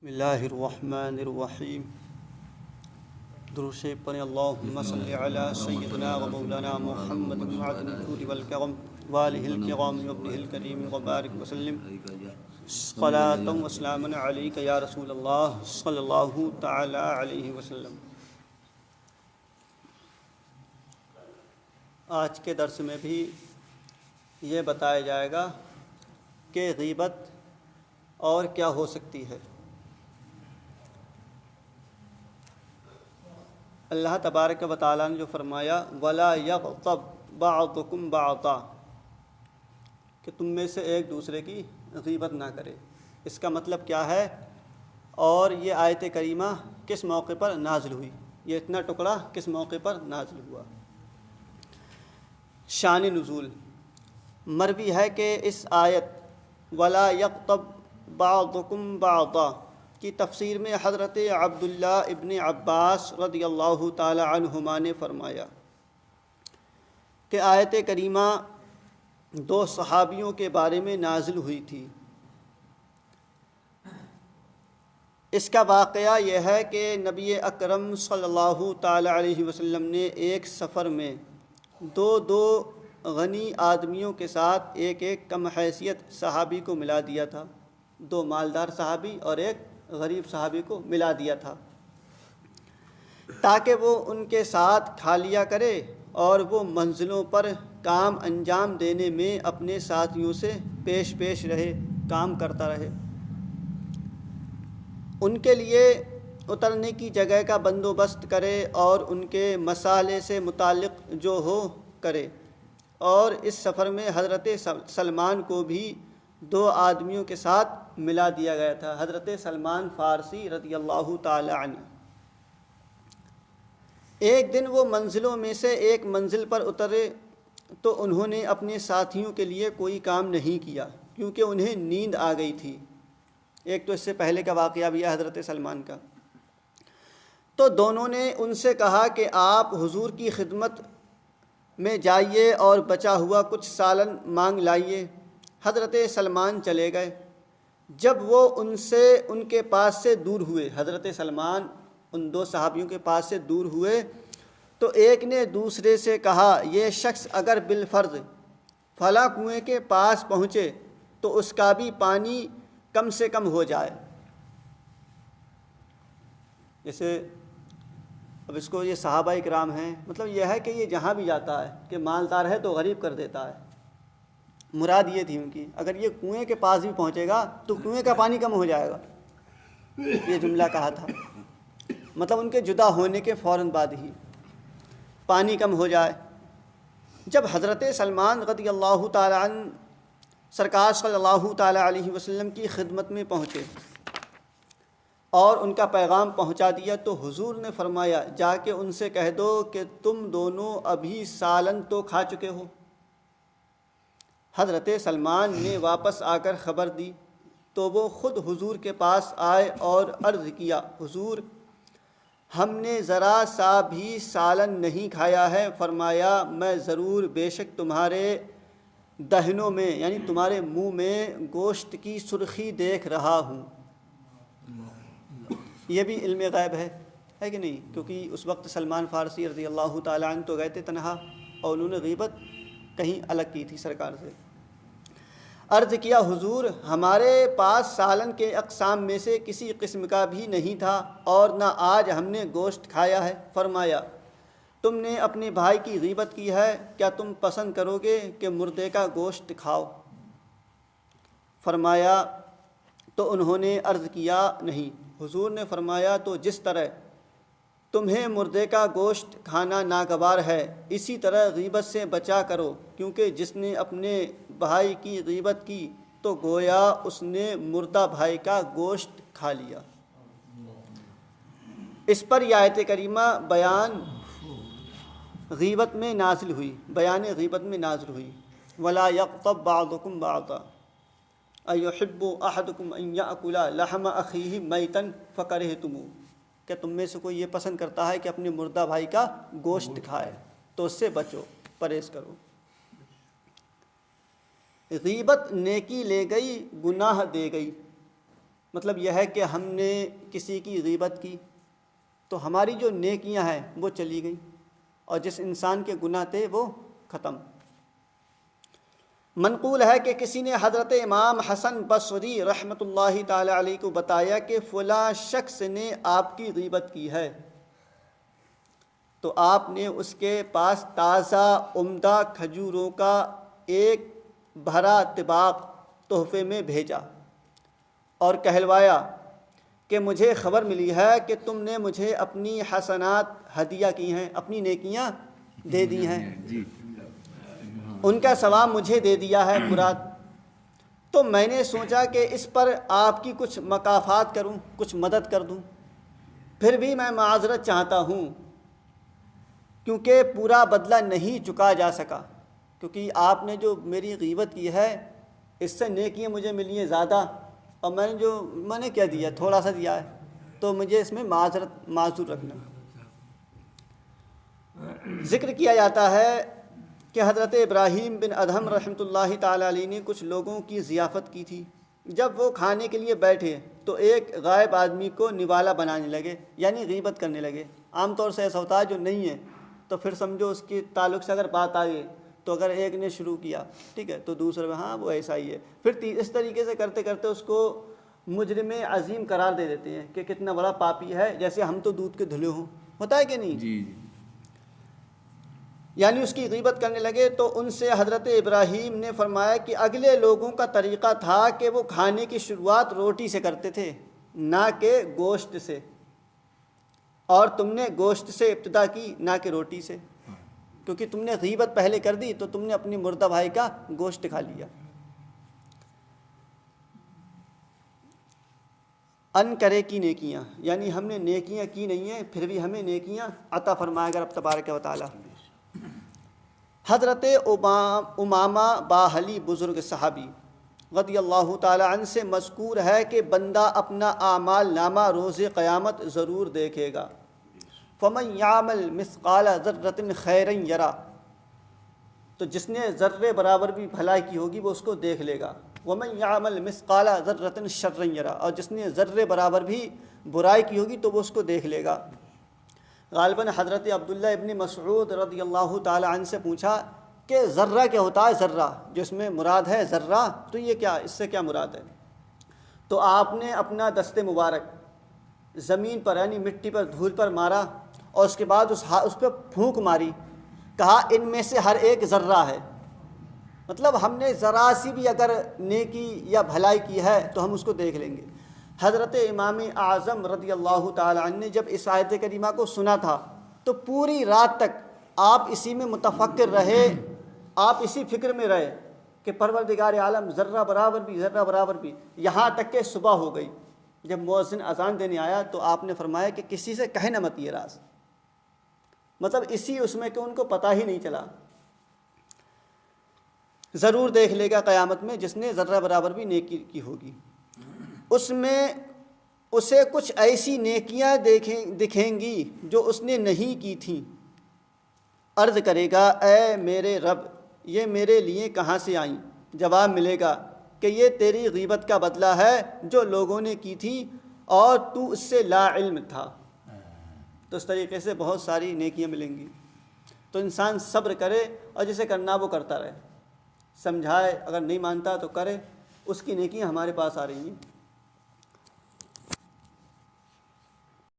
بسم اللہ الرحمن الرحیم درود شریف پڑھیں اللہم صلی علی سیدنا و مولانا محمد معدن الجود والکرم والہ الکرام وابنہ الکریم وبارک وسلم صلاۃ و سلام علیک یا رسول اللہ صلی اللہ تعالی علیہ وسلم۔ آج کے درس میں بھی یہ بتایا جائے گا کہ غیبت اور کیا ہو سکتی ہے۔ اللہ تبارک و تعالیٰ نے جو فرمایا وَلَا يَغْتَبْ بَعْضُكُمْ بَعْضًا، کہ تم میں سے ایک دوسرے کی غیبت نہ کرے، اس کا مطلب کیا ہے اور یہ آیت کریمہ کس موقع پر نازل ہوئی، یہ اتنا ٹکڑا کس موقع پر نازل ہوا۔ شان نزول مروی ہے کہ اس آیت وَلَا يَغْتَبْ بَعْضُكُمْ بَعْضًا کی تفسیر میں حضرت عبداللہ ابن عباس رضی اللہ تعالی عنہما نے فرمایا کہ آیت کریمہ دو صحابیوں کے بارے میں نازل ہوئی تھی۔ اس کا واقعہ یہ ہے کہ نبی اکرم صلی اللہ تعالی علیہ وسلم نے ایک سفر میں دو غنی آدمیوں کے ساتھ ایک کم حیثیت صحابی کو ملا دیا تھا، دو مالدار صحابی اور ایک غریب صحابی کو ملا دیا تھا تاکہ وہ ان کے ساتھ کھا لیا کرے اور وہ منزلوں پر کام انجام دینے میں اپنے ساتھیوں سے پیش رہے، کام کرتا رہے، ان کے لیے اترنے کی جگہ کا بندوبست کرے اور ان کے مسالے سے متعلق جو ہو کرے۔ اور اس سفر میں حضرت سلمان کو بھی دو آدمیوں کے ساتھ ملا دیا گیا تھا، حضرت سلمان فارسی رضی اللہ تعالی عنہ۔ ایک دن وہ منزلوں میں سے ایک منزل پر اترے تو انہوں نے اپنے ساتھیوں کے لیے کوئی کام نہیں کیا کیونکہ انہیں نیند آ گئی تھی۔ ایک تو اس سے پہلے کا واقعہ بھی ہے حضرت سلمان کا۔ تو دونوں نے ان سے کہا کہ آپ حضور کی خدمت میں جائیے اور بچا ہوا کچھ سالن مانگ لائیے۔ حضرت سلمان چلے گئے۔ جب وہ ان کے پاس سے دور ہوئے، حضرت سلمان ان دو صحابیوں کے پاس سے دور ہوئے تو ایک نے دوسرے سے کہا یہ شخص اگر بالفرض فلاں کنویں کے پاس پہنچے تو اس کا بھی پانی کم سے کم ہو جائے۔ جیسے اب اس کو یہ صحابہ اکرام ہیں، مطلب یہ ہے کہ یہ جہاں بھی جاتا ہے کہ مالدار ہے تو غریب کر دیتا ہے، مراد یہ تھی ان کی، اگر یہ کنویں کے پاس بھی پہنچے گا تو کنویں کا پانی کم ہو جائے گا، یہ جملہ کہا تھا، مطلب ان کے جدا ہونے کے فوراً بعد ہی پانی کم ہو جائے۔ جب حضرت سلمان رضی اللہ تعالی عنہ سرکار صلی اللہ تعالی علیہ وسلم کی خدمت میں پہنچے اور ان کا پیغام پہنچا دیا تو حضور نے فرمایا جا کے ان سے کہہ دو کہ تم دونوں ابھی سالن تو کھا چکے ہو۔ حضرت سلمان نے واپس آ کر خبر دی تو وہ خود حضور کے پاس آئے اور عرض کیا حضور ہم نے ذرا سا بھی سالن نہیں کھایا ہے۔ فرمایا میں ضرور بے شک تمہارے دہنوں میں یعنی تمہارے منہ میں گوشت کی سرخی دیکھ رہا ہوں۔ یہ بھی علم غیب ہے کہ نہیں؟ کیونکہ اس وقت سلمان فارسی رضی اللہ تعالیٰ عنہ تو گئے تھے تنہا اور انہوں نے غیبت کہیں الگ کی تھی سرکار سے۔ عرض کیا حضور ہمارے پاس سالن کے اقسام میں سے کسی قسم کا بھی نہیں تھا اور نہ آج ہم نے گوشت کھایا ہے۔ فرمایا تم نے اپنے بھائی کی غیبت کی ہے، کیا تم پسند کرو گے کہ مردے کا گوشت کھاؤ؟ فرمایا تو انہوں نے عرض کیا نہیں۔ حضور نے فرمایا تو جس طرح تمہیں مردے کا گوشت کھانا ناگوار ہے اسی طرح غیبت سے بچا کرو، کیونکہ جس نے اپنے بھائی کی غیبت کی تو گویا اس نے مردہ بھائی کا گوشت کھا لیا۔ اس پر یہ آیت کریمہ بیان غیبت میں نازل ہوئی، بیان غیبت میں نازل ہوئی۔ وَلَا يَغْتَبْ بَعْضُكُمْ بَعْضًا أَيُحِبُّ أَحَدُكُمْ أَن يَأْكُلَ لَحْمَ أَخِيهِ مَيْتًا فَكَرِهْتُمُوهُ، کہ تم میں سے کوئی یہ پسند کرتا ہے کہ اپنے مردہ بھائی کا گوشت کھائے تو اس سے بچو، پرہیز کرو۔ غیبت نیکی لے گئی، گناہ دے گئی۔ مطلب یہ ہے کہ ہم نے کسی کی غیبت کی تو ہماری جو نیکیاں ہیں وہ چلی گئیں، اور جس انسان کے گناہ تھے وہ ختم۔ منقول ہے کہ کسی نے حضرت امام حسن بصری رحمۃ اللہ تعالی علیہ کو بتایا کہ فلاں شخص نے آپ کی غیبت کی ہے، تو آپ نے اس کے پاس تازہ عمدہ کھجوروں کا ایک بھرا طباق تحفے میں بھیجا اور کہلوایا کہ مجھے خبر ملی ہے کہ تم نے مجھے اپنی حسنات ہدیہ کی ہیں، اپنی نیکیاں دے دی ہیں، ان کا ثواب مجھے دے دیا ہے مراد۔ تو میں نے سوچا کہ اس پر آپ کی کچھ مکافات کروں، کچھ مدد کر دوں، پھر بھی میں معذرت چاہتا ہوں کیونکہ پورا بدلہ نہیں چکا جا سکا، کیونکہ آپ نے جو میری غیبت کی ہے اس سے نیکیاں مجھے ملی ہیں زیادہ، اور میں نے کیا دیا، تھوڑا سا دیا ہے، تو مجھے اس میں معذور رکھنا۔ ذکر کیا جاتا ہے کہ حضرت ابراہیم بن ادہم رحمۃ اللہ تعالی علیہ نے کچھ لوگوں کی ضیافت کی تھی۔ جب وہ کھانے کے لیے بیٹھے تو ایک غائب آدمی کو نوالا بنانے لگے، یعنی غیبت کرنے لگے۔ عام طور سے ایسا ہوتا ہے جو نہیں ہے تو پھر سمجھو اس کے تعلق سے اگر بات آ گئی تو اگر ایک نے شروع کیا، ٹھیک ہے، تو دوسرے میں ہاں وہ ایسا ہی ہے، پھر اس طریقے سے کرتے کرتے اس کو مجرم عظیم قرار دے دیتے ہیں کہ کتنا بڑا پاپی ہے، جیسے ہم تو دودھ کے دھلے ہوں، ہوتا ہے کہ نہیں؟ جی۔ یعنی اس کی غیبت کرنے لگے۔ تو ان سے حضرت ابراہیم نے فرمایا کہ اگلے لوگوں کا طریقہ تھا کہ وہ کھانے کی شروعات روٹی سے کرتے تھے، نہ کہ گوشت سے، اور تم نے گوشت سے ابتدا کی نہ کہ روٹی سے، کیونکہ تم نے غیبت پہلے کر دی تو تم نے اپنی مردہ بھائی کا گوشت کھا لیا۔ ان کرے کی نیکیاں، یعنی ہم نے نیکیاں کی نہیں ہیں پھر بھی ہمیں نیکیاں عطا فرمائے گا رب تبارک و تعالی۔ حضرت امامہ باہلی بزرگ صحابی رضی اللہ تعالی عنہ سے مذکور ہے کہ بندہ اپنا اعمال نامہ روز قیامت ضرور دیکھے گا۔ فمن یعمل مثقال ذرۃ خیرا یرا، تو جس نے ذرے برابر بھی بھلائی کی ہوگی وہ اس کو دیکھ لے گا۔ ومن یعمل مثقال ذرۃ شرا یرا، اور جس نے ذرے برابر بھی برائی کی ہوگی تو وہ اس کو دیکھ لے گا۔ غالباً حضرت عبداللہ ابن مسعود رضی اللہ تعالی عنہ سے پوچھا کہ ذرہ کیا ہوتا ہے؟ ذرہ جس میں مراد ہے ذرہ، تو یہ کیا، اس سے کیا مراد ہے؟ تو آپ نے اپنا دست مبارک زمین پر یعنی مٹی پر دھول پر مارا اور اس کے بعد اس پہ پھونک ماری، کہا ان میں سے ہر ایک ذرہ ہے، مطلب ہم نے ذرا سی بھی اگر نیکی یا بھلائی کی ہے تو ہم اس کو دیکھ لیں گے۔ حضرت امام اعظم رضی اللہ تعالی عنہ نے جب اس آیت کریمہ کو سنا تھا تو پوری رات تک آپ اسی میں متفکر رہے، آپ اسی فکر میں رہے کہ پروردگار عالم ذرہ برابر بھی، یہاں تک کہ صبح ہو گئی۔ جب مؤذن اذان دینے آیا تو آپ نے فرمایا کہ کسی سے کہنا مت یہ راز، مطلب اسی اس میں کہ ان کو پتہ ہی نہیں چلا۔ ضرور دیکھ لے گا قیامت میں جس نے ذرہ برابر بھی نیکی کی ہوگی، اس میں اسے کچھ ایسی نیکیاں دکھیں گی جو اس نے نہیں کی تھیں۔ عرض کرے گا اے میرے رب یہ میرے لیے کہاں سے آئیں؟ جواب ملے گا کہ یہ تیری غیبت کا بدلہ ہے جو لوگوں نے کی تھی اور تو اس سے لا علم تھا۔ تو اس طریقے سے بہت ساری نیکیاں ملیں گی، تو انسان صبر کرے اور جسے کرنا وہ کرتا رہے، سمجھائے، اگر نہیں مانتا تو کرے، اس کی نیکیاں ہمارے پاس آ رہی ہیں۔